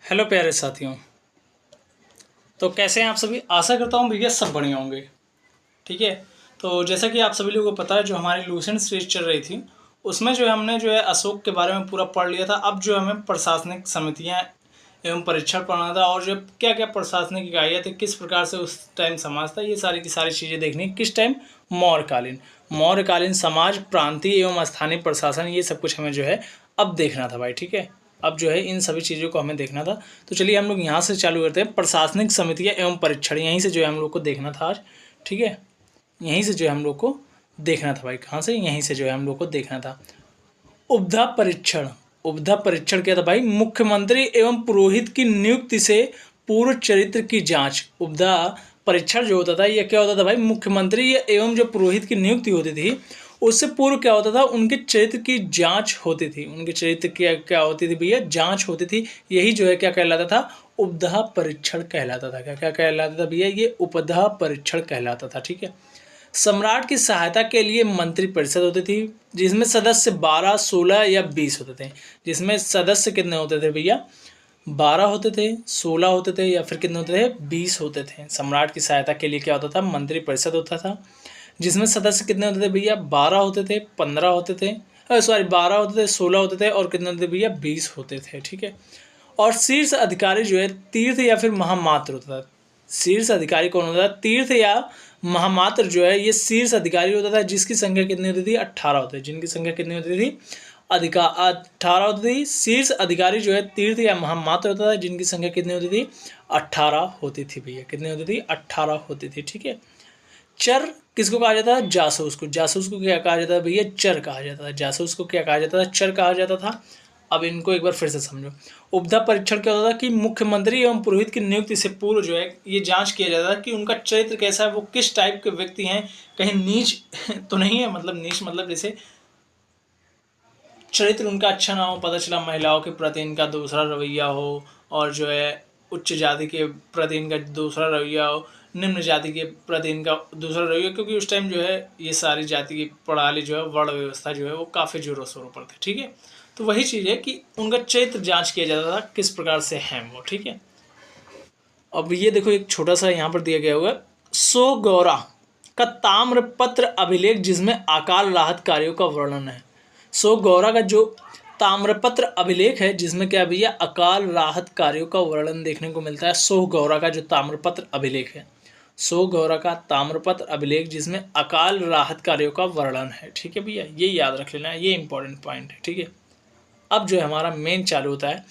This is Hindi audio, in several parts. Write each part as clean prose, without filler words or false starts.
हेलो प्यारे साथियों। तो कैसे हैं आप सभी। आशा करता हूँ भैया सब बढ़िया होंगे। ठीक है। तो जैसा कि आप सभी लोगों को पता है, जो हमारी लूसेंट सीरीज चल रही थी उसमें जो है हमने जो है अशोक के बारे में पूरा पढ़ लिया था। अब जो हमें प्रशासनिक समितियाँ एवं परीक्षण पढ़ना था, और जो क्या क्या प्रशासनिक इकाइयाँ थी, किस प्रकार से उस टाइम समाज था, ये सारी की सारी चीज़ें देखनी। किस टाइम? मौर्यकालीन समाज, प्रांतीय एवं स्थानीय प्रशासन, ये सब कुछ हमें जो है अब देखना था भाई। ठीक है। अब जो है इन सभी चीज़ों को हमें देखना था। तो चलिए हम लोग यहाँ से चालू करते हैं। प्रशासनिक समितियाँ एवं परीक्षण, यहीं से जो है हम लोग को देखना था आज। ठीक है। यहीं से जो है हम लोग को देखना था भाई। कहाँ से? यहीं से जो है हम लोग को देखना था। उपधा परीक्षण। उपधा परीक्षण क्या था भाई? मुख्यमंत्री एवं पुरोहित की नियुक्ति से पूर्व चरित्र की जांच। उपधा परीक्षण जो होता था, यह क्या होता था भाई? मुख्यमंत्री एवं जो पुरोहित की नियुक्ति होती थी उससे पूर्व क्या होता था? उनके चरित्र की जांच होती थी। उनके चरित्र की क्या होती थी भैया? जांच होती थी। यही जो है क्या कहलाता था? उपधा परीक्षण कहलाता था। क्या क्या कहलाता था भैया? ये उपधा परीक्षण कहलाता था। ठीक है। सम्राट की सहायता के लिए मंत्रिपरिषद होती थी, जिसमें सदस्य 12, 16 या 20 होते थे। जिसमें सदस्य कितने होते थे भैया? 12 होते थे, 16 होते थे, या फिर कितने होते थे? 20 होते थे। सम्राट की सहायता के लिए क्या होता था? मंत्रिपरिषद होता था, जिसमें सदस्य कितने होते थे भैया? 12 होते थे, 15 होते थे, सॉरी 12 होते थे, 16 होते थे, और कितने होते थे भैया? 20 होते थे। ठीक है। और शीर्ष अधिकारी जो है तीर्थ या फिर महामात्र होता था। शीर्ष अधिकारी कौन होता था? तीर्थ या महामात्र जो है ये शीर्ष अधिकारी होता था, जिसकी संख्या कितनी होती थी? 18 होती थी। जिनकी संख्या कितनी होती थी? 18 होती थी। शीर्ष अधिकारी जो है तीर्थ या महामात्र होता था, जिनकी संख्या कितनी होती थी? 18 होती थी भैया। कितनी होती थी? 18 होती थी। ठीक है। चर किसको कहा जाता था? जासूस को। जासूस को क्या कहा जाता है भैया? चर कहा जाता था। जासूस को क्या कहा जाता था? चर कहा जाता था। अब इनको एक बार फिर से समझो। उपधा परीक्षण क्या होता था? कि मुख्यमंत्री एवं पुरोहित की नियुक्ति से पूर्व जो है ये जांच किया जाता है कि उनका चरित्र कैसा है, वो किस टाइप के व्यक्ति हैं, कहीं नीच तो नहीं है। मतलब नीच मतलब जैसे चरित्र उनका अच्छा ना हो, पता चला महिलाओं के प्रति इनका दूसरा रवैया हो, और जो है उच्च जाति के प्रति इनका दूसरा रवैया हो, निम्न जाति के प्रति इनका दूसरा रवैया, क्योंकि उस टाइम जो है ये सारी जाति की प्रणाली जो है, वर्ण व्यवस्था जो है वो काफ़ी जोरों शोरों पर थी। ठीक है। तो वही चीज़ है कि उनका चरित्र जांच किया जाता था, किस प्रकार से हैं वो। ठीक है। अब ये देखो एक छोटा सा यहाँ पर दिया गया हुआ है, सो गौरा का ताम्रपत्र अभिलेख, जिसमें अकाल राहत कार्यों का वर्णन है। सो गौरा का जो ताम्रपत्र अभिलेख है, जिसमें क्या भैया? अकाल राहत कार्यों का वर्णन देखने को मिलता है। सो गौरा का जो ताम्रपत्र अभिलेख है, सो गौरा का ताम्रपत्र अभिलेख, जिसमें अकाल राहत कार्यों का वर्णन है। ठीक है भैया, ये याद रख लेना है, ये इंपॉर्टेंट पॉइंट है। ठीक है। अब जो है हमारा मेन चालू होता है।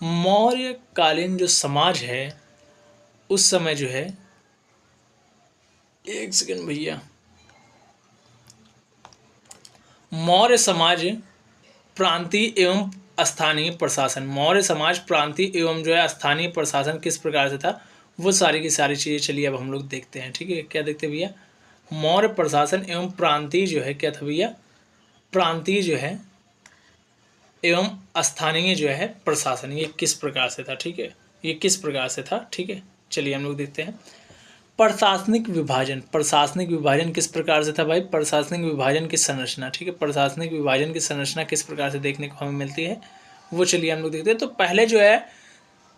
मौर्यकालीन जो समाज है उस समय जो है, एक सेकंड भैया, मौर्य समाज प्रांतीय एवं स्थानीय प्रशासन। मौर्य समाज प्रांतीय एवं जो है स्थानीय प्रशासन किस प्रकार से था, वो सारी की सारी चीज़ें चलिए अब हम लोग देखते हैं। ठीक है। क्या देखते हैं भैया? मौर्य प्रशासन एवं प्रांतीय जो है क्या था भैया? प्रांतीय जो है एवं स्थानीय जो है प्रशासन, ये किस प्रकार से था। ठीक है। ये किस प्रकार से था। ठीक है। चलिए हम लोग देखते हैं। प्रशासनिक विभाजन। प्रशासनिक विभाजन किस प्रकार से था भाई? प्रशासनिक विभाजन की संरचना। ठीक है। प्रशासनिक विभाजन की संरचना किस प्रकार से देखने को हमें मिलती है, वो चलिए हम लोग देखते हैं। तो पहले जो है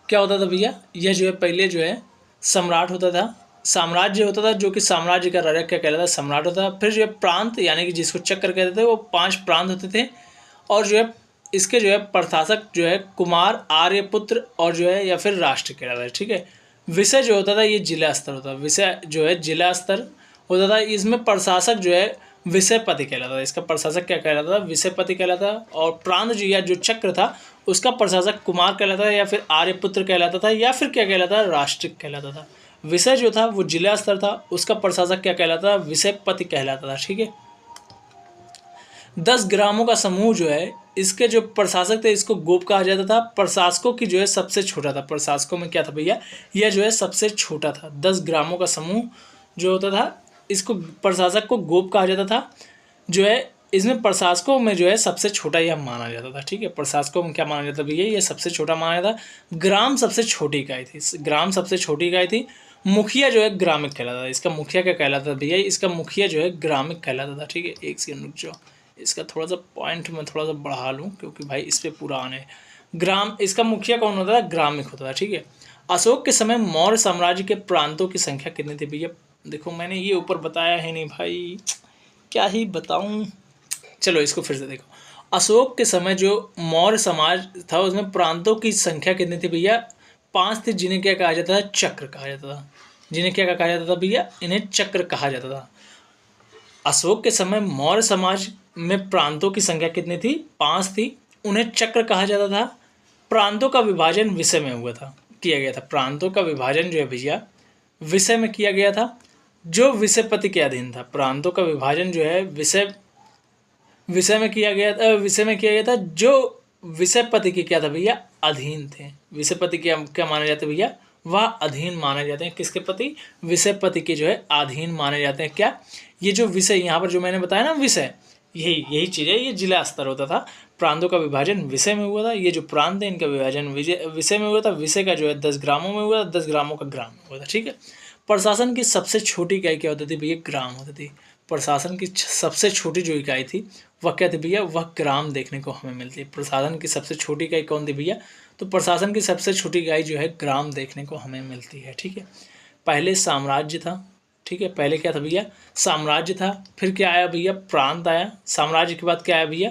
क्या होता था भैया? यह जो है पहले जो है सम्राट होता था, साम्राज्य होता था, जो कि साम्राज्य का राजा क्या कहलाता था? सम्राट होता था। फिर जो है प्रांत, यानी कि जिसको चक्र कहते थे, वो 5 प्रांत होते थे। और जो है इसके जो है प्रशासक जो है कुमार, आर्यपुत्र और जो है या फिर राष्ट्र कहलाता है। ठीक है। विषय जो होता था ये जिला स्तर होता था। विषय जो है जिला स्तर होता था। इसमें प्रशासक जो है विषयपति कहलाता था। इसका प्रशासक क्या कहलाता था? विषयपति कहलाता था। और प्रांत जो या जो चक्र था उसका प्रशासक कुमार कहलाता था, या फिर आर्यपुत्र कहलाता था, या फिर क्या कहलाता था? राष्ट्रिक कहलाता था। विषय जो था वो जिला स्तर था, उसका प्रशासक क्या कहलाता था? विषयपति कहलाता था। ठीक है। 10 ग्रामों का समूह जो है, इसके जो प्रशासक थे इसको गोप कहा जाता था। प्रशासकों की जो है सबसे छोटा था। प्रशासकों में क्या था भैया? यह जो है सबसे छोटा था। 10 ग्रामों का समूह जो होता था, इसको प्रशासक को गोप कहा जाता था। जो है इसमें प्रशासकों में जो है सबसे छोटा यह माना जाता था। ठीक है। प्रशासकों में क्या माना जाता था भैया? ये सबसे छोटा माना जाता। ग्राम सबसे छोटी इकाई थी। ग्राम सबसे छोटी इकाई थी। मुखिया जो है ग्रामिक कहलाता था। इसका मुखिया क्या कहलाता था भैया? इसका मुखिया जो है ग्रामिक कहलाता था। ठीक है। एक सेकंड रुक जाओ, इसका थोड़ा सा पॉइंट मैं थोड़ा सा बढ़ा लूँ, क्योंकि भाई इस पर पूरा आने ग्राम, इसका मुखिया कौन होता था? ग्रामिक होता था, ठीक है। अशोक के समय मौर्य साम्राज्य के प्रांतों की संख्या कितनी थी भैया? देखो मैंने ये ऊपर बताया है नहीं भाई, क्या ही बताऊं। चलो इसको फिर से देखो। अशोक के समय जो मौर्य समाज था उसमें प्रांतों की संख्या कितनी थी भैया? 5 थी, जिन्हें क्या कहा जाता था? चक्र कहा जाता था। जिन्हें क्या कहा जाता था भैया? इन्हें चक्र कहा जाता था। अशोक के समय मौर्य समाज में प्रांतों की संख्या कितनी थी? 5 थी, उन्हें चक्र कहा जाता था। प्रांतों का विभाजन विषय में हुआ था, किया गया था। प्रांतों का विभाजन जो है भैया विषय में किया गया था, जो विषयपति के अधीन था। प्रांतों का विभाजन जो है विषय में किया गया था, जो विषयपति के क्या था भैया? अधीन थे। विषयपति क्या क्या माने जाते हैं भैया? वह अधीन माने जाते हैं। किसके प्रति? विषयपति के जो है अधीन माने जाते हैं। क्या ये जो विषय यहाँ पर जो मैंने बताया ना, विषय, यही चीज़ है, ये जिला स्तर होता था। प्रांतों का विभाजन विषय में हुआ था। ये जो प्रांत है इनका विभाजन विषय में हुआ था। विषय का जो है 10 ग्रामों में हुआ था, 10 ग्रामों का ग्राम में हुआ था, ठीक है। प्रशासन की सबसे छोटी इकाई क्या होती थी भैया? ग्राम होती थी। प्रशासन की सबसे छोटी जो इकाई थी वह क्या थी भैया? वह ग्राम देखने को हमें मिलती है। प्रशासन की सबसे छोटी इकाई कौन थी भैया? तो प्रशासन की सबसे छोटी इकाई जो है ग्राम देखने को हमें मिलती है, ठीक है। पहले साम्राज्य था, ठीक है। पहले क्या था भैया? साम्राज्य था। फिर क्या आया भैया? प्रांत आया। साम्राज्य के बाद क्या आया भैया?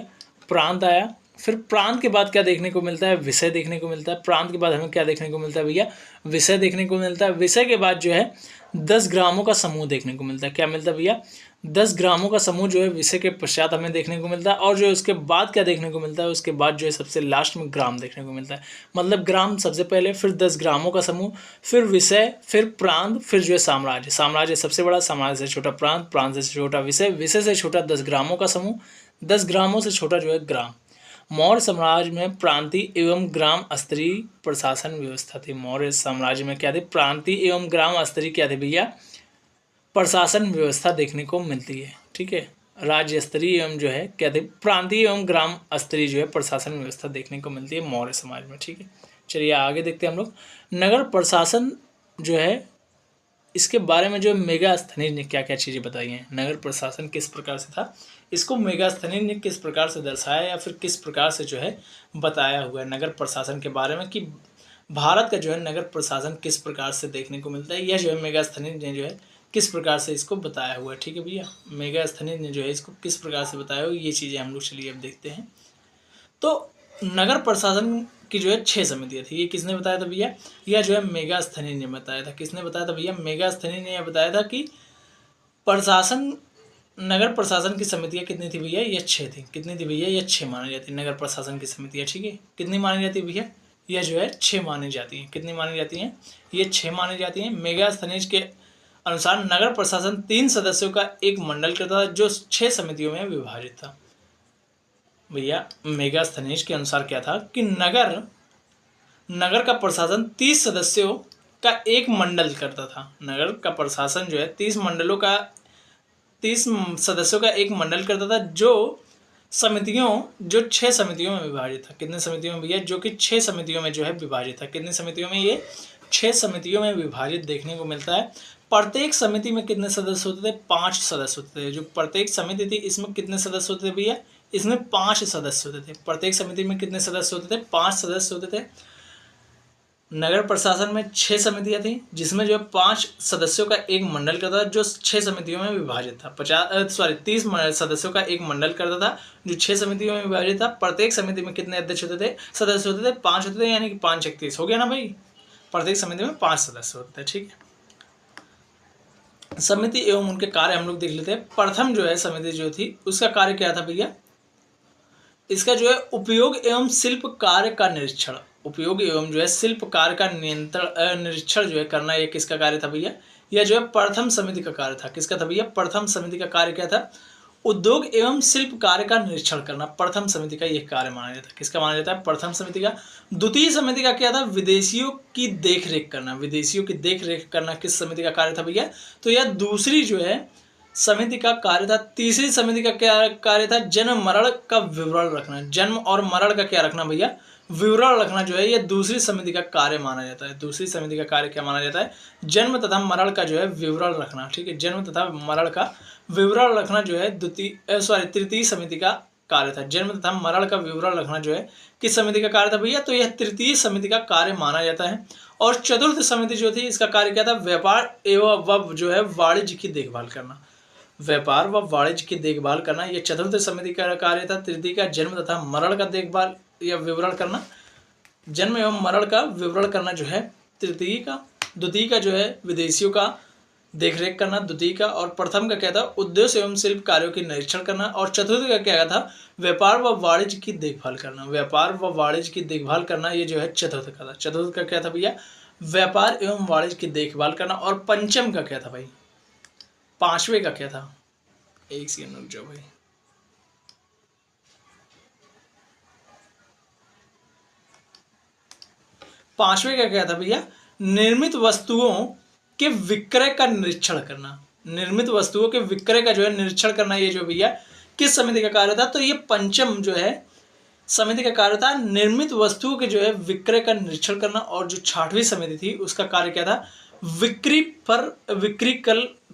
प्रांत आया। फिर प्रांत के बाद क्या देखने को मिलता है? विषय देखने को मिलता है। प्रांत के बाद हमें क्या देखने को मिलता है भैया? विषय देखने को मिलता है। विषय के बाद जो है 10 ग्रामों का समूह देखने को मिलता है। क्या मिलता है भैया? 10 ग्रामों का समूह जो है विषय के पश्चात हमें देखने को मिलता है। और जो उसके बाद क्या देखने को मिलता है? उसके बाद जो है सबसे लास्ट में ग्राम देखने को मिलता है। मतलब ग्राम सबसे पहले, फिर 10 ग्रामों का समूह, फिर विषय, फिर प्रांत, फिर जो है साम्राज्य। साम्राज्य सबसे बड़ा, साम्राज्य से छोटा प्रांत, प्रांत से छोटा विषय, विषय से छोटा 10 ग्रामों का समूह, 10 ग्रामों से छोटा जो है ग्राम। मौर्य साम्राज्य में प्रांतीय एवं ग्राम स्तरीय प्रशासन व्यवस्था थी। मौर्य साम्राज्य में क्या थी? प्रांतीय एवं ग्राम स्तरीय क्या थी भैया? प्रशासन व्यवस्था देखने को मिलती है, ठीक है। राज्य स्तरीय एवं जो है क्या थी? प्रांतीय एवं ग्राम स्तरीय जो है प्रशासन व्यवस्था देखने को मिलती है मौर्य समाज में, ठीक है। चलिए आगे देखते हैं हम लोग। नगर प्रशासन जो है, इसके बारे में जो मेगास्थनीज ने क्या क्या चीज़ें बताई हैं। नगर प्रशासन किस प्रकार से था, इसको मेगास्थनीज ने किस प्रकार से दर्शाया या फिर किस प्रकार से जो है बताया हुआ है नगर प्रशासन के बारे में, कि भारत का जो है नगर प्रशासन किस प्रकार से देखने को मिलता है। यह जो है मेगास्थनीज ने जो है किस प्रकार से इसको बताया हुआ है, ठीक है भैया। मेगास्थनीज ने जो है इसको किस प्रकार से बताया हुआ, ये चीज़ें हम लोग चलिए अब देखते हैं। तो नगर प्रशासन की जो है 6 समितियाँ थी। ये किसने बताया था भैया? यह जो है मेगास्थनीज ने बताया था। किसने बताया था भैया? मेगास्थनीज ने यह बताया था कि प्रशासन, नगर प्रशासन की समितियाँ कितनी थी भैया? ये 6 थी। कितनी थी भैया? ये 6 मानी जाती है नगर प्रशासन की समितियाँ, ठीक है। कितनी मानी जाती है भैया? यह जो है 6 मानी जाती हैं। कितनी मानी जाती हैं? ये 6 मानी जाती हैं। मेगास्थनीज के अनुसार नगर प्रशासन 3 सदस्यों का एक मंडल करता था, जो 6 समितियों में विभाजित था। भैया मेगास्थनीज के अनुसार क्या था कि नगर का प्रशासन 30 सदस्यों का एक मंडल करता था। नगर का प्रशासन जो है 30 सदस्यों का एक मंडल करता था, जो 6 समितियों में विभाजित था। कितने समितियों में भैया? जो कि 6 समितियों में जो है विभाजित था। कितनी समितियों में? ये 6 समितियों में विभाजित देखने को मिलता है। प्रत्येक समिति में कितने सदस्य होते थे? 5 सदस्य होते थे। जो प्रत्येक समिति थी इसमें कितने सदस्य होते थे भैया? इसमें 5 सदस्य होते थे। प्रत्येक समिति में कितने सदस्य होते थे? 5 सदस्य होते थे। नगर प्रशासन में 6 समितियां थी, जिसमें जो है 5 सदस्यों का एक मंडल करता था, जो 6 समितियों में विभाजित था। 30 सदस्यों का एक मंडल करता था, जो 6 समितियों में विभाजित था। प्रत्येक समिति में कितने अध्यक्ष होते थे? सदस्य होते थे 5 होते थे, यानी कि 5 31 हो गया ना भाई। प्रत्येक समिति में 5 सदस्य होते थे, ठीक है। समिति एवं उनके कार्य हम लोग देख लेते हैं। प्रथम जो है समिति जो थी उसका कार्य क्या था भैया? इसका जो है उपयोग एवं शिल्प कार्य का निरीक्षण, उपयोग एवं जो है शिल्प कार्य का निरीक्षण जो है करना, ये किसका कार्य था भैया? यह जो है प्रथम समिति का कार्य था। किसका था भैया? प्रथम समिति का कार्य क्या था? उद्योग एवं शिल्प कार्य का निरीक्षण करना प्रथम समिति का यह कार्य माना जाता है। किसका माना जाता है? प्रथम समिति का। द्वितीय समिति का क्या था? विदेशियों की देखरेख करना। विदेशियों की देखरेख करना किस समिति का कार्य था भैया? तो यह दूसरी जो है समिति का कार्य था। तीसरी समिति का क्या कार्य था? जन्म मरण का विवरण रखना। जन्म और मरण का क्या रखना भैया? विवरण रखना जो है यह दूसरी समिति का कार्य माना जाता है। दूसरी समिति का कार्य क्या माना जाता है? जन्म तथा मरण का जो है विवरण रखना, ठीक है। जन्म तथा मरण का विवरण रखना जो है तृतीय समिति का कार्य था। जन्म तथा मरण का विवरण रखना जो है किस समिति का कार्य था भैया, तो यह तृतीय समिति का कार्य माना जाता है। और चतुर्थ समिति जो थी इसका कार्य क्या था, व्यापार एवं जो है वाणिज्य की देखभाल करना, व्यापार व वाणिज्य की देखभाल करना, यह चतुर्थ समिति का कार्य था। तृतीय का जन्म तथा मरण का देखभाल या विवरण करना, जन्म एवं मरण का विवरण करना जो है तृतीय का। द्वितीय का जो है विदेशियों का देखरेख करना द्वितीय का। और प्रथम का क्या था, उद्योग एवं शिल्प कार्यों की निरीक्षण करना। और चतुर्थ का क्या था, व्यापार व वाणिज्य की देखभाल करना, व्यापार व वाणिज्य की देखभाल करना, ये जो है चतुर्थ का था। चतुर्थ का क्या था भैया, व्यापार एवं वाणिज्य की देखभाल करना। और पंचम का क्या था भाई, पांचवे का क्या था, एक सेकंड रुक जाओ भाई, पांचवे का क्या था भैया, निर्मित वस्तुओं के विक्रय का निरीक्षण करना, निर्मित वस्तुओं के विक्रय का जो है निरीक्षण करना, ये जो भैया किस समिति का कार्य था, तो ये पंचम जो है समिति का कार्य था, निर्मित वस्तुओं के जो है विक्रय का निरीक्षण करना। और जो छठवीं समिति थी उसका कार्य क्या था, विक्री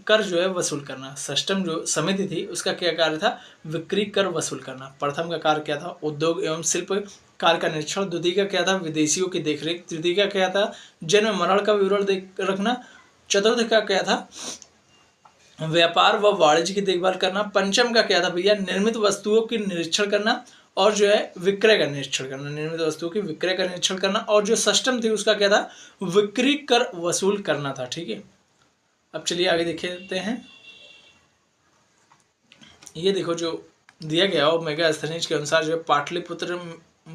कर जो है वसूल करना। षष्ठम जो समिति थी उसका क्या कार्य था, विक्री कर वसूल करना। प्रथम का कार्य क्या था, उद्योग एवं शिल्प कार्य का निरीक्षण। द्वितीय का क्या था, विदेशियों की देखरेख। तृतीय का क्या था, जन्म मरण का विवरण रखना। चतुर्थ का क्या था, व्यापार व वाणिज्य की देखभाल करना। पंचम का क्या था भैया, निर्मित वस्तुओं की निरीक्षण करना और जो है विक्रय का निरीक्षण करना, निर्मित वस्तुओं की विक्रय का निरीक्षण करना। और जो षष्ठम थी उसका क्या था, विक्री कर वसूल करना था। ठीक है, अब चलिए आगे देखते हैं। ये देखो जो दिया गया और मेगा स्थनीज के अनुसार जो है पाटलिपुत्र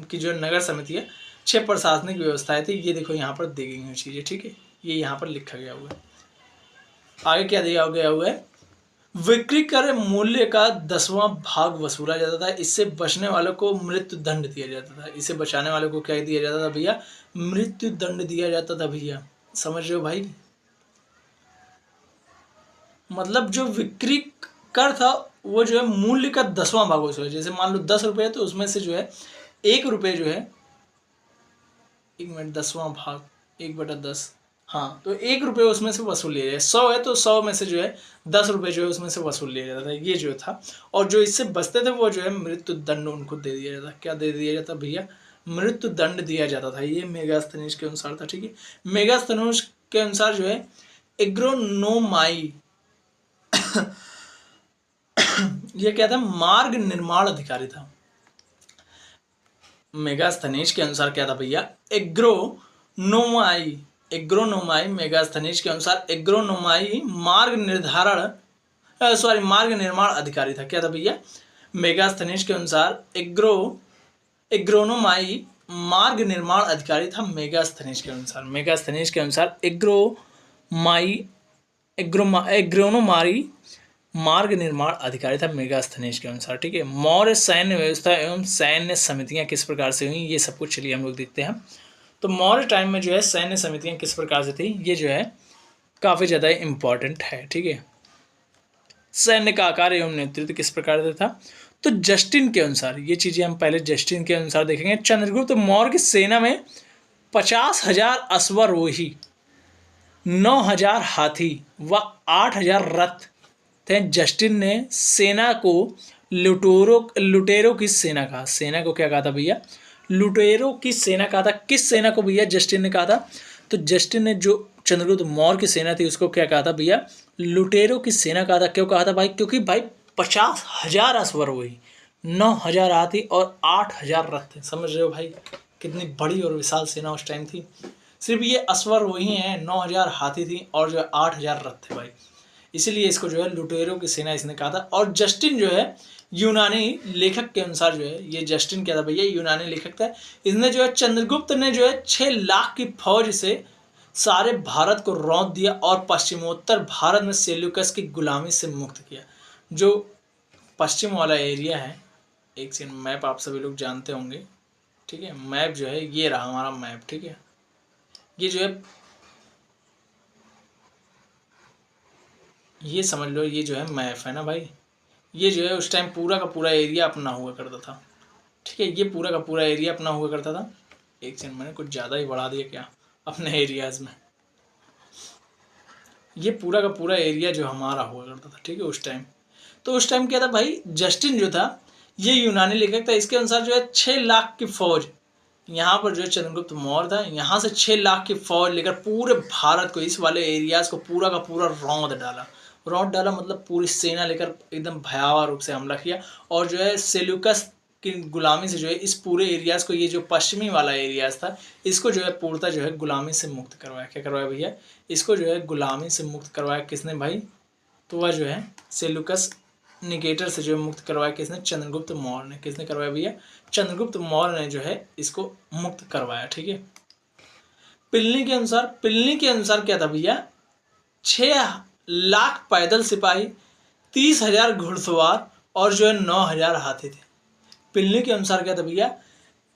की जो नगर समिति है 6 प्रशासनिक व्यवस्थाएं थी, ये देखो यहाँ पर दी गई हैं चीज़ें। ठीक है, ये यहाँ पर लिखा गया हुआ है। आगे क्या दिया गया हुआ है, विक्री कर मूल्य का 10वां भाग वसूला जाता था। इससे बचने वालों को मृत्यु दंड दिया जाता था। इसे बचाने वालों को क्या दिया जाता था भैया, मृत्यु दंड दिया जाता था भैया। समझ रहे हो भाई, मतलब जो विक्री कर था वो जो है मूल्य का 10वां भाग वसूला। जैसे मान लो 10 रुपये तो उसमें से जो है 1 रुपये जो है, 1 मिनट, 10वां भाग 1/10, हाँ, तो 1 रुपये उसमें से वसूल लिया जाए। 100 है तो 100 में से जो है 10 रुपये जो है उसमें से वसूल लिया जाता था, ये जो था। और जो इससे बचते थे वो जो है मृत्यु दंड उनको दे दिया जाता। क्या दे दिया जाता भैया, मृत्यु दंड दिया जाता था। ये मेगास्थनीज के अनुसार था। ठीक है, मेगास्थनीज के अनुसार जो है एग्रोनोमाई ये क्या था, मार्ग निर्माण अधिकारी था। मेगास्थनीज के अनुसार क्या था भैया, एग्रोनोमाई मेगास्थनीज के अनुसार एग्रोनोमाई मार्ग निर्माण अधिकारी था। क्या था भैया, मेगास्थनीज के अनुसार एग्रोनोमाई मार्ग निर्माण अधिकारी था। मेगास्थनीज के अनुसार एग्रोनोमाई मार्ग निर्माण अधिकारी था मेगास्थनीज के अनुसार। ठीक है, मौर्य सैन्य व्यवस्था एवं सैन्य समितियां किस प्रकार से हुई, ये सब कुछ चलिए हम लोग देखते हैं। तो मौर्य टाइम में जो है सैन्य समितियां किस प्रकार से थी, ये जो है काफ़ी ज़्यादा इम्पॉर्टेंट है। ठीक है, सैन्य का आकार एवं नेतृत्व किस प्रकार से था, तो जस्टिन के अनुसार, ये चीज़ें हम पहले जस्टिन के अनुसार देखेंगे। चंद्रगुप्त मौर्य की सेना में 50,000 अश्वारोही, 9,000 हाथी व 8,000 रथ थे। जस्टिन ने सेना को लुटेरों की सेना कहा। सेना को क्या कहा था भैया, लुटेरों की सेना कहा था। किस सेना को भैया जस्टिन ने कहा था, तो जस्टिन ने जो चंद्रगुप्त मौर्य की सेना थी उसको क्या कहा था भैया, लुटेरों की सेना कहा था। क्यों कहा था भाई, क्योंकि भाई 50,000 अश्वारोही, 9,000 हाथी और 8,000 रथ थे। समझ रहे हो भाई, कितनी बड़ी और विशाल सेना उस टाइम थी। सिर्फ ये अश्वारोही हैं, 9,000 हाथी थी और जो 8,000 रथ थे भाई, इसीलिए इसको जो है लुटेरों की सेना इसने कहा था। और जस्टिन जो है यूनानी लेखक के अनुसार जो है, ये जस्टिन क्या था भैया, यूनानी लेखक था। इसने जो है चंद्रगुप्त ने जो है 6 लाख की फौज से सारे भारत को रौंद दिया और पश्चिमोत्तर भारत में सेल्यूकस की गुलामी से मुक्त किया। जो पश्चिम वाला एरिया है, एक सेकंड, मैप आप सभी लोग जानते होंगे। ठीक है, मैप जो है ये रहा हमारा मैप। ठीक है, ये जो है ये समझ लो, ये जो है मैप है ना भाई, ये जो है उस टाइम पूरा का पूरा एरिया अपना हुआ करता था। ठीक है, ये पूरा का पूरा एरिया अपना हुआ करता था। एक सेकंड, मैंने कुछ ज़्यादा ही बढ़ा दिया क्या अपने एरियाज़ में। ये पूरा का पूरा एरिया जो हमारा हुआ करता था। ठीक है, उस टाइम तो उस टाइम क्या था भाई, जस्टिन जो था ये यूनानी लेखक था। इसके अनुसार जो है 6 लाख की फौज यहाँ पर जो है चंद्रगुप्त मौर्य था, यहाँ से 6 लाख की फौज लेकर पूरे भारत को, इस वाले एरियाज को पूरा का पूरा रौंद डाला मतलब पूरी सेना लेकर एकदम भयावह रूप से हमला किया। और जो है सेल्यूकस की गुलामी से जो है इस पूरे एरियाज को, ये जो पश्चिमी वाला एरियाज था, इसको जो है पूर्णतः जो है गुलामी से मुक्त करवाया। क्या करवाया भैया? इसको जो है गुलामी से मुक्त करवाया। किसने भाई? तो वह जो है सेल्यूकस निकेटर से जो है मुक्त करवाया। किसने? चंद्रगुप्त मौर्य ने। किसने करवाया भैया? चंद्रगुप्त मौर्य ने जो है इसको मुक्त करवाया। ठीक है। पिलनी के अनुसार क्या था भैया? 6 लाख पैदल सिपाही, 30,000 घुड़सवार और जो है 9,000 हाथी थे। पिलनी के अनुसार क्या था भैया?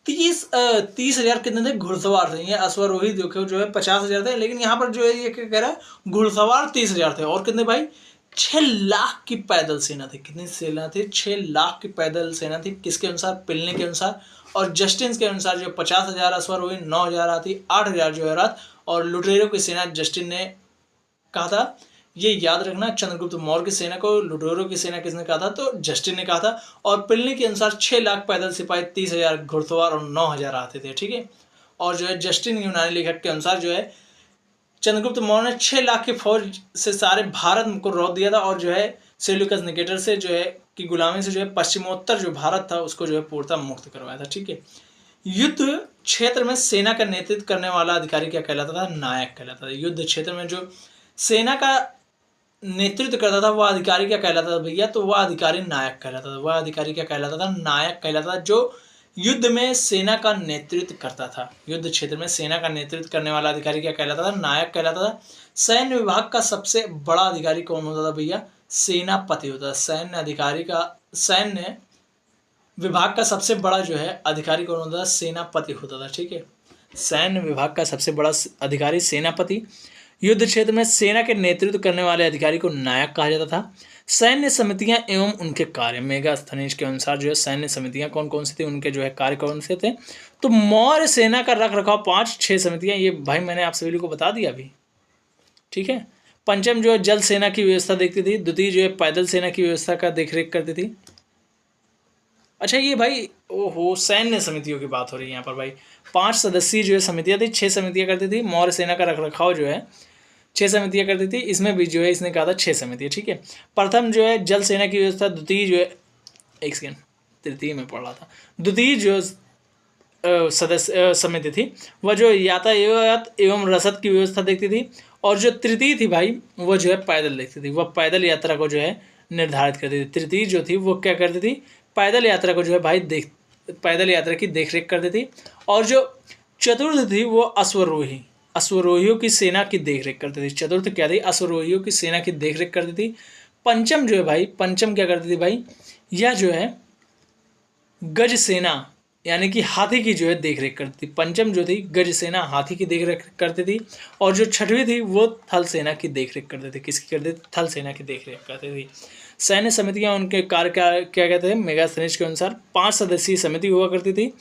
30,000 कितने थे? घुड़सवार थे। ये अश्वारोही देखो जो है 50,000 थे, लेकिन यहाँ पर जो है ये क्या कह रहा है? घुड़सवार 30,000 थे। और कितने भाई? 6 लाख की पैदल सेना थी। कितनी सेना थी? 6 लाख की पैदल सेना थी। किसके अनुसार? पिलनी के अनुसार। और जस्टिन के अनुसार जो 50,000 अश्वारोही, 9,000 हाथी, 8,000 जो है रथ और लुटेरों की सेना जस्टिन ने कहा था। ये याद रखना, चंद्रगुप्त मौर्य की सेना को लुटेरों की सेना किसने कहा था? तो जस्टिन ने कहा था। और पिलनी के अनुसार 6 लाख पैदल सिपाही, 30,000 घुड़सवार और 9,000 हाथी थे। ठीक है। और जो है जस्टिन यूनानी लेखक के अनुसार जो है चंद्रगुप्त मौर्य ने 6 लाख की फौज से सारे भारत को रौंद दिया था। और जो है सेल्यूकस निकेटर से जो है की गुलामी से जो है पश्चिमोत्तर जो भारत था उसको जो है पूर्णतः मुक्त करवाया था। ठीक है। युद्ध क्षेत्र में सेना का नेतृत्व करने वाला अधिकारी क्या कहलाता था? नायक कहलाता था। युद्ध क्षेत्र में जो सेना का नेतृत्व करता था वह अधिकारी क्या कहलाता था भैया? तो वह अधिकारी नायक कहलाता था। वह अधिकारी क्या कहलाता था? नायक कहलाता था, जो युद्ध में सेना का नेतृत्व करता था। युद्ध क्षेत्र में सेना का नेतृत्व करने वाला अधिकारी क्या कहलाता था? नायक कहलाता था। सैन्य विभाग का सबसे बड़ा अधिकारी कौन होता था भैया? सेनापति होता था। सैन्य विभाग का सबसे बड़ा जो है अधिकारी कौन होता था? सेनापति होता था। ठीक है। सैन्य विभाग का सबसे बड़ा अधिकारी सेनापति। युद्ध क्षेत्र में सेना के नेतृत्व करने वाले अधिकारी को नायक कहा जाता था। सैन्य समितियां एवं उनके कार्य, मेगास्थनीज के अनुसार जो है सैन्य समितियां कौन कौन सी थी, उनके जो है कार्य कौन से थे? तो मौर्य सेना का रख रखाव 5-6 समितियां, ये भाई मैंने आप सभी को बता दिया अभी। ठीक है। पंचम जो है जल सेना की व्यवस्था देखती थी। द्वितीय जो है पैदल सेना की व्यवस्था का देखरेख करती थी। अच्छा ये भाई ओहो सैन्य समितियों की बात हो रही है यहाँ पर भाई। 5 सदस्यीय जो है समितियाँ थी, 6 समितियाँ करती थी। मौर्य सेना का रखरखाव जो है 6 समितियाँ करती थी। इसमें भी जो है इसने कहा था 6 समितियाँ। ठीक है। प्रथम जो है जल सेना की व्यवस्था। द्वितीय जो है एक सेकेंड, तृतीय में पढ़ रहा था। द्वितीय जो सदस्य समिति थी वह जो यातायात एवं रसद की व्यवस्था देखती थी। और जो तृतीय थी भाई वह जो है पैदल देखती थी। वह पैदल यात्रा को जो है निर्धारित करती थी। तृतीय जो थी वो क्या करती थी? पैदल यात्रा को जो है भाई पैदल यात्रा की देखरेख करती थी। और जो चतुर्थ थी वो अश्वरोहियों की सेना की देखरेख करती थी। चतुर्थ क्या थी? अश्वरोहियों की सेना की देखरेख करती थी। पंचम जो है भाई, पंचम क्या करती थी भाई? यह जो है गज सेना यानी कि हाथी की जो है देखरेख करती थी। पंचम जो थी गज सेना हाथी की देखरेख करती थी। और जो छठवीं थी वो थल सेना की देखरेख करती थी। किसकी करती थी? थल सेना की देखरेख करती थी। सैन्य समितियां उनके कार्य क्या कहते हैं? मेगास्थनीज के अनुसार 5 सदस्यीय समिति हुआ करती थी,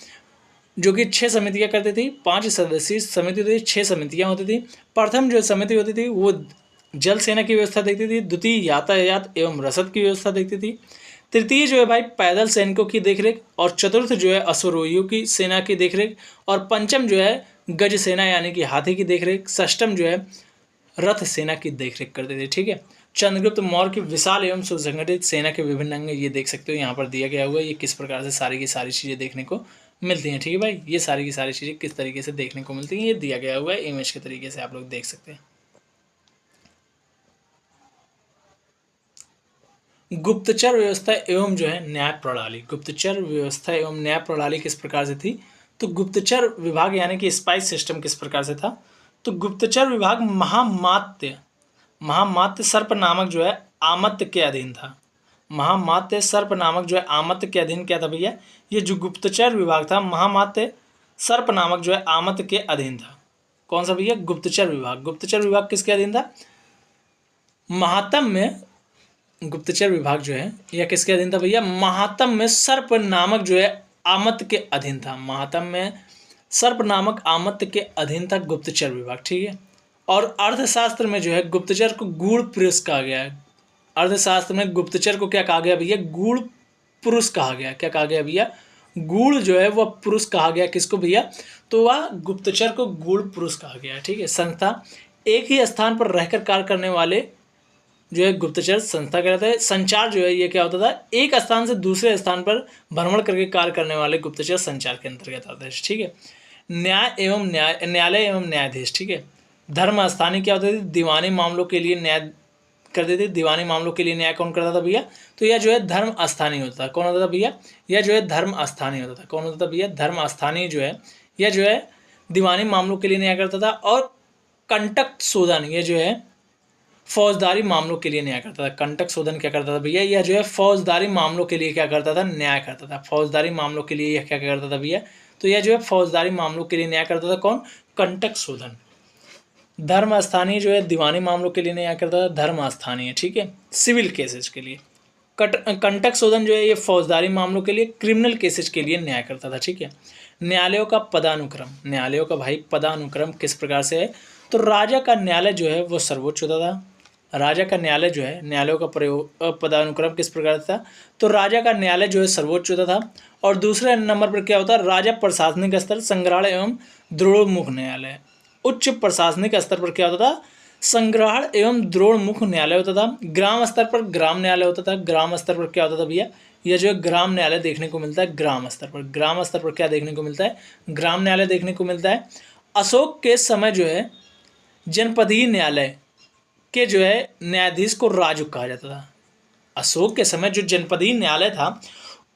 जो कि 6 समितियां करती थी। 5 सदस्यीय समिति थी, 6 समितियां होती थी। प्रथम जो समिति होती थी वो जल सेना की व्यवस्था देखती थी। द्वितीय यातायात एवं रसद की व्यवस्था देखती थी। तृतीय जो है भाई पैदल सैनिकों की देखरेख। और चतुर्थ जो है अश्वरोहियों की सेना की देखरेख। और पंचम जो है गज सेना यानी कि हाथी की देखरेख। षष्टम जो है रथ सेना की देखरेख करते थे। ठीक है। चंद्रगुप्त मौर्य की विशाल एवं सुसंगठित सेना के विभिन्न अंग ये देख सकते हो यहाँ पर दिया गया हुआ है। ये किस प्रकार से सारी की सारी चीज़ें देखने को मिलती हैं। ठीक है भाई, ये सारी की सारी चीज़ें किस तरीके से देखने को मिलती हैं ये दिया गया हुआ है। इमेज के तरीके से आप लोग देख सकते हैं। गुप्तचर व्यवस्था एवं जो है न्याय प्रणाली। गुप्तचर व्यवस्था एवं न्याय प्रणाली किस प्रकार से थी? तो गुप्तचर विभाग यानी कि स्पाइस सिस्टम किस प्रकार से था? तो गुप्तचर विभाग महामात्य सर्प नामक जो है आमत्य के अधीन था। महामात्य सर्प नामक जो है आमत्य के अधीन क्या था भैया? ये जो गुप्तचर विभाग था महामात्य सर्प नामक जो है आमत्य के अधीन था। कौन सा भैया? गुप्तचर विभाग। गुप्तचर विभाग किसके अधीन था? महात्म में गुप्तचर विभाग जो है यह किसके अधीन था भैया? महात्म में सर्प नामक जो है आमत्य के अधीन था। महात्म में सर्प नामक आमत्य के अधीन था गुप्तचर विभाग। ठीक है। और अर्थशास्त्र में जो है गुप्तचर को गूढ़ पुरुष कहा गया है। अर्थशास्त्र में गुप्तचर को क्या कहा गया भैया? गूढ़ पुरुष कहा गया। क्या कहा गया भैया? गूढ़ जो है वह पुरुष कहा गया। किसको भैया? तो वह गुप्तचर को गूढ़ पुरुष कहा गया। ठीक है। संस्था, एक ही स्थान पर रहकर कार्य करने वाले जो है गुप्तचर संस्था कहलाता है। संचार जो है ये क्या होता था? एक स्थान से दूसरे स्थान पर भ्रमण करके कार्य करने वाले गुप्तचर संचार के अंतर्गत आता है। ठीक है। न्यायालय एवं न्यायाधीश। ठीक है। धर्म स्थानीय क्या होते थे? दीवानी मामलों के लिए न्याय करते थे। दीवानी मामलों के लिए न्याय कौन करता था भैया? तो यह जो है धर्म स्थानीय होता था। कौन होता था भैया? यह जो है धर्म स्थानीय होता था। कौन होता था भैया? धर्म स्थानीय जो है यह जो है दीवानी मामलों के लिए न्याय करता था। और कंटक शोधन, ये जो है फौजदारी मामलों के लिए न्याय करता था। कंटक शोधन क्या करता था भैया? यह जो है फौजदारी मामलों के लिए क्या करता था? न्याय करता था। फौजदारी मामलों के लिए यह क्या करता था भैया? तो यह जो है फौजदारी मामलों के लिए न्याय करता था। कौन? कंटक शोधन। धर्म स्थानीय जो है दीवानी मामलों के लिए न्याय करता था। धर्म स्थानीय। ठीक है। सिविल केसेस के लिए। कंटक शोधन जो है ये फौजदारी मामलों के लिए, क्रिमिनल केसेस के लिए न्याय करता था। ठीक है। न्यायालयों का पदानुक्रम, न्यायालयों का भाई पदानुक्रम किस प्रकार से है? तो राजा का न्यायालय जो है वो सर्वोच्च होता था। राजा का न्यायालय जो है, न्यायालयों का प्रयोग पदानुक्रम किस प्रकार से था? तो राजा का न्यायालय जो है सर्वोच्च होता था। और दूसरे नंबर पर क्या होता है? राजा प्रशासनिक स्तर, संग्रहालय एवं द्रोणमुख न्यायालय। उच्च प्रशासनिक स्तर पर क्या होता था? संग्रहण एवं द्रोणमुख न्यायालय होता था। ग्राम स्तर पर ग्राम न्यायालय होता था। ग्राम स्तर पर क्या होता था भैया? यह जो है ग्राम न्यायालय देखने को मिलता है ग्राम स्तर पर। ग्राम स्तर पर क्या देखने को मिलता है? ग्राम न्यायालय देखने को मिलता है। अशोक के समय जो है जनपदीय न्यायालय के जो है न्यायाधीश को राजुक कहा जाता था। अशोक के समय जो जनपदीय न्यायालय था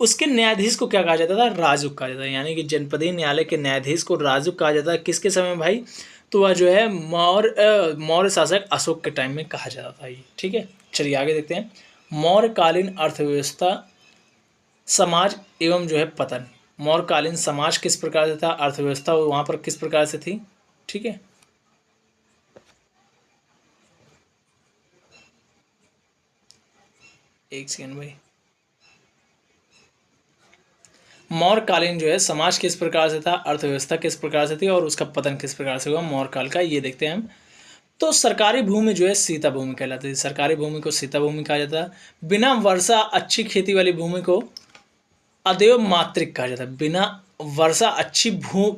उसके न्यायाधीश को क्या कहा जाता था? राजुक कहा जाता है। यानी कि जनपदीय न्यायालय के न्यायाधीश को राजुक कहा जाता है। किसके समय में भाई? तो वह जो है मौर्य शासक अशोक के टाइम में कहा जाता था ये। ठीक है। चलिए आगे देखते हैं। मौर्यकालीन अर्थव्यवस्था, समाज एवं जो है पतन। मौर्यकालीन समाज किस प्रकार से था? अर्थव्यवस्था वहाँ पर किस प्रकार से थी? ठीक है। एक सेकंड भाई। मौर्यकालीन जो है समाज किस प्रकार से था, अर्थव्यवस्था किस प्रकार से थी और उसका पतन किस प्रकार से हुआ मौर्यकाल का, ये देखते हैं हम। तो सरकारी भूमि जो है सीता भूमि कहलाती थी। सरकारी भूमि को सीता भूमि कहा जाता है। बिना वर्षा अच्छी खेती वाली भूमि को अदेव मातृक कहा जाता है। बिना वर्षा अच्छी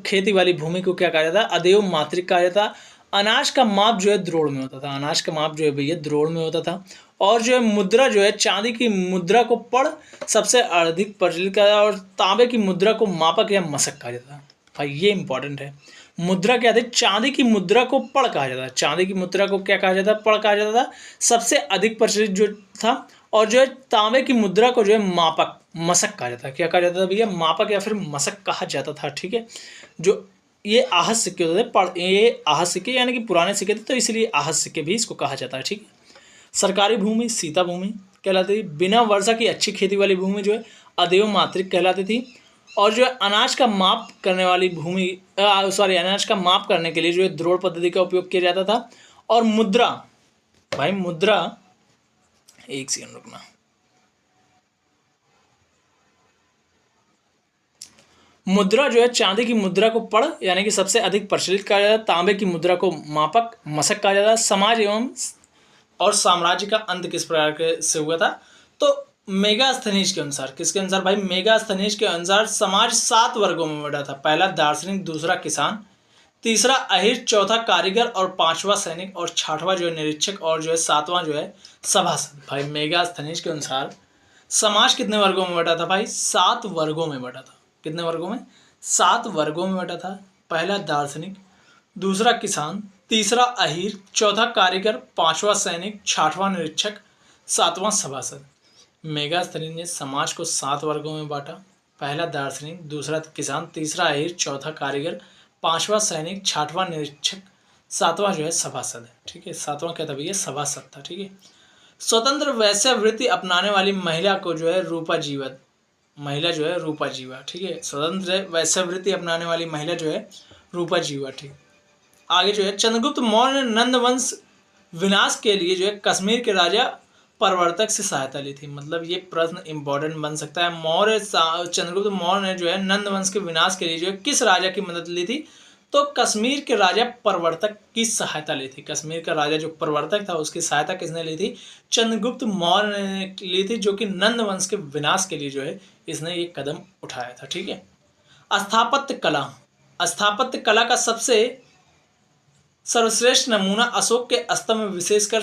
खेती वाली भूमि को क्या कहा जाता है? अदेव मातृक कहा जाता है। अनाज का माप जो है द्रोण में होता था। अनाज का माप जो है भैया द्रोण में होता था। और जो है मुद्रा जो है चांदी की मुद्रा को पढ़ सबसे अधिक प्रचलित कहा, और तांबे की मुद्रा को मापक या मशक कहा जाता है। भाई ये इंपॉर्टेंट है। मुद्रा क्या थी? चांदी की मुद्रा को पढ़ कहा जाता है। चांदी की मुद्रा को क्या कहा जाता है? पढ़ कहा जाता था। सबसे अधिक प्रचलित जो था। और जो है तांबे की मुद्रा को जो है मापक मशक कहा जाता है। क्या कहा जाता था भैया? मापक या फिर मशक कहा जाता था। ठीक है। जो ये आहत सिक्के होते थे, ये आहत सिक्के यानी कि पुराने सिक्के थे, तो इसलिए आहत सिक्के भी इसको कहा जाता है। ठीक है। सरकारी भूमि सीता भूमि कहलाती थी। बिना वर्षा की अच्छी खेती वाली भूमि जो है अदेव मातृक कहलाती थी। और जो है अनाज का माप करने वाली भूमि अनाज का माप करने के लिए जो है द्रोण पद्धति का उपयोग किया जाता था। और मुद्रा, भाई मुद्रा, एक सेकंड रुकना। मुद्रा जो है चांदी की मुद्रा को पढ़ यानी कि सबसे अधिक प्रचलित कहा जाता है। तांबे की मुद्रा को मापक मशक कहा जाता है। समाज एवं और साम्राज्य का अंत किस प्रकार से हुआ था? तो मेगास्थनीज के अनुसार, किसके अनुसार भाई? मेगास्थनीज के अनुसार समाज 7 वर्गों में बटा था। पहला दार्शनिक, दूसरा किसान, तीसरा अहिर, चौथा कारीगर और पांचवा सैनिक और छठवां जो है निरीक्षक और जो है सातवां जो है सभासद। भाई मेगास्थनीज के अनुसार समाज कितने वर्गों में बटा था भाई? 7 वर्गों में बटा था। कितने वर्गों में? 7 वर्गों में बटा था। पहला दार्शनिक, दूसरा किसान, तीसरा अहीर, चौथा कारीगर, पांचवा सैनिक, छठवां निरीक्षक, सातवां सभासद। मेगास्थनीज ने समाज को 7 वर्गों में बांटा। पहला दार्शनिक, दूसरा किसान, तीसरा अहीर, चौथा कारीगर, पांचवा सैनिक, छठवां निरीक्षक, सातवां जो है सभासद है। ठीक है। सातवां क्या था भैया? सभासद था। ठीक है। स्वतंत्र वैश्यावृत्ति अपनाने वाली महिला को जो है रूपा जीवा, महिला जो है रूपा जीवा। ठीक है। स्वतंत्र वैश्यावृत्ति अपनाने वाली महिला जो है रूपा जीवा। ठीक। आगे जो है चंद्रगुप्त मौर्य ने नंद वंश विनाश के लिए जो है कश्मीर के राजा प्रवर्तक से सहायता ली थी। मतलब ये प्रश्न इंपॉर्टेंट बन सकता है। चंद्रगुप्त मौर्य ने जो है नंद वंश के विनाश के लिए जो है किस राजा की मदद ली थी? तो कश्मीर के राजा प्रवर्तक की सहायता ली थी। कश्मीर का राजा जो प्रवर्तक था उसकी सहायता किसने ली थी? चंद्रगुप्त मौर्य ने ली थी, जो कि नंद वंश के विनाश के लिए जो है इसने ये कदम उठाया था। ठीक है। स्थापत्य कला, स्थापत्य कला का सबसे सर्वश्रेष्ठ नमूना अशोक के स्तंभ में, विशेषकर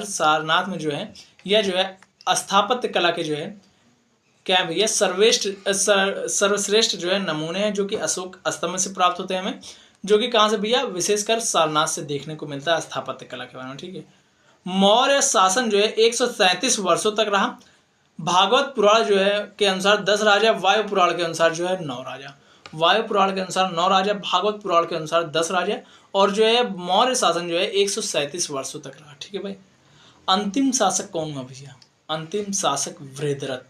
सारनाथ में जो है यह जो है स्थापत्य कला के जो है क्या है भैया सर्वश्रेष्ठ जो है नमूने हैं, जो कि अशोक स्तंभ से प्राप्त होते हैं हमें, जो कि कहाँ से भैया? विशेषकर सारनाथ से देखने को मिलता है स्थापत्य कला के बारे में। ठीक है। मौर्य शासन जो है 137 वर्षों तक रहा। भागवत पुराण जो है के अनुसार 10 राजा, वायु पुराण के अनुसार जो है 9 राजा। वायु पुराण के अनुसार 9 राजा, भागवत पुराण के अनुसार 10 राजा, और जो है मौर्य शासन जो है 137 वर्षों तक रहा। ठीक है भाई। अंतिम शासक कौन हुआ भैया? अंतिम शासक वृहद्रथ।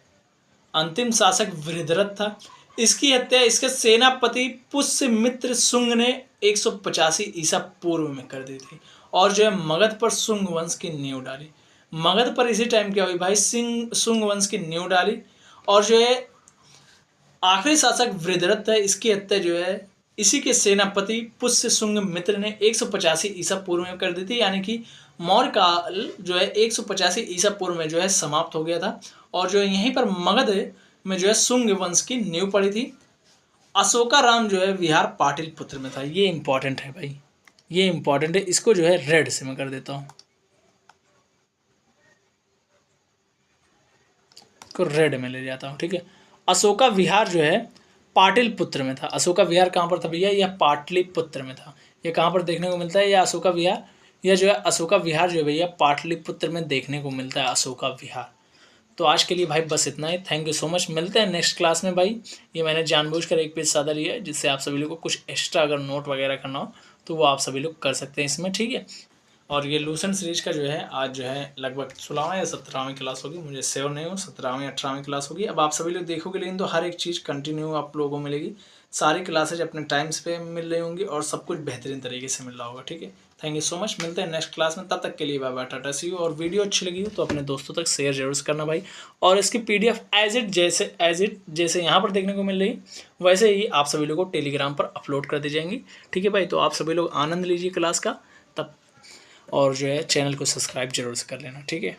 अंतिम शासक वृहद्रथ था। इसकी हत्या इसके सेनापति पुष्यमित्र शुंग ने 185 ईसा पूर्व में कर दी थी, और जो है मगध पर शुंग वंश की नींव डाली। मगध पर इसी टाइम क्या हुई भाई? शुंग वंश की नींव डाली, और जो है आखिरी शासक वृहद्रथ है, इसकी हत्या जो है इसी के सेनापति पुष्य शुंग मित्र ने 185 ईसा पूर्व में कर दी थी। यानी कि मौर्य काल जो है 185 ईसा पूर्व में जो है समाप्त हो गया था, और जो है यहीं पर मगध में जो है शुंग वंश की नींव पड़ी थी। अशोकाराम जो है विहार पाटलिपुत्र में था। ये इंपॉर्टेंट है भाई, ये इंपॉर्टेंट है, इसको जो है रेड से मैं कर देता हूँ, को रेड में ले जाता हूँ। ठीक है। अशोका विहार जो है पाटलिपुत्र में था। अशोका विहार कहाँ पर था भैया? यह पाटलिपुत्र में था। ये कहाँ पर देखने को मिलता है? यह अशोका विहार, यह जो है अशोका विहार जो है भैया पाटलिपुत्र में देखने को मिलता है, अशोका विहार। तो आज के लिए भाई बस इतना ही। Thank you so much. मिलते हैं नेक्स्ट क्लास में भाई। ये मैंने जानबूझकर एक पेज सादा लिया है, जिससे आप सभी लोग को कुछ एक्स्ट्रा अगर नोट वगैरह करना हो तो वो आप सभी लोग कर सकते हैं इसमें। ठीक है। और ये लूसेंट सीरीज का जो है आज जो है लगभग 16वां या 17वां क्लास होगी, मुझे श्योर नहीं हो, 17वां या 18वां क्लास होगी। अब आप सभी लोग देखोगे, लेकिन तो हर एक चीज़ कंटिन्यू आप लोगों को मिलेगी। सारी क्लासेज अपने टाइम्स पे मिल रही होंगी, और सब कुछ बेहतरीन तरीके से मिल रहा होगा। ठीक है। Thank you so much. मिलते हैं नेक्स्ट क्लास में, तब तक के लिए bye bye, tata see you. और वीडियो अच्छी लगी हो तो अपने दोस्तों तक शेयर जरूर करना भाई। और इसकी PDF एज इट जैसे यहाँ पर देखने को मिल रही वैसे ही आप सभी लोगों को टेलीग्राम पर अपलोड कर दी जाएंगी। ठीक है भाई। तो आप सभी लोग आनंद लीजिए क्लास का तब, और जो है चैनल को सब्सक्राइब जरूर से कर लेना। ठीक है।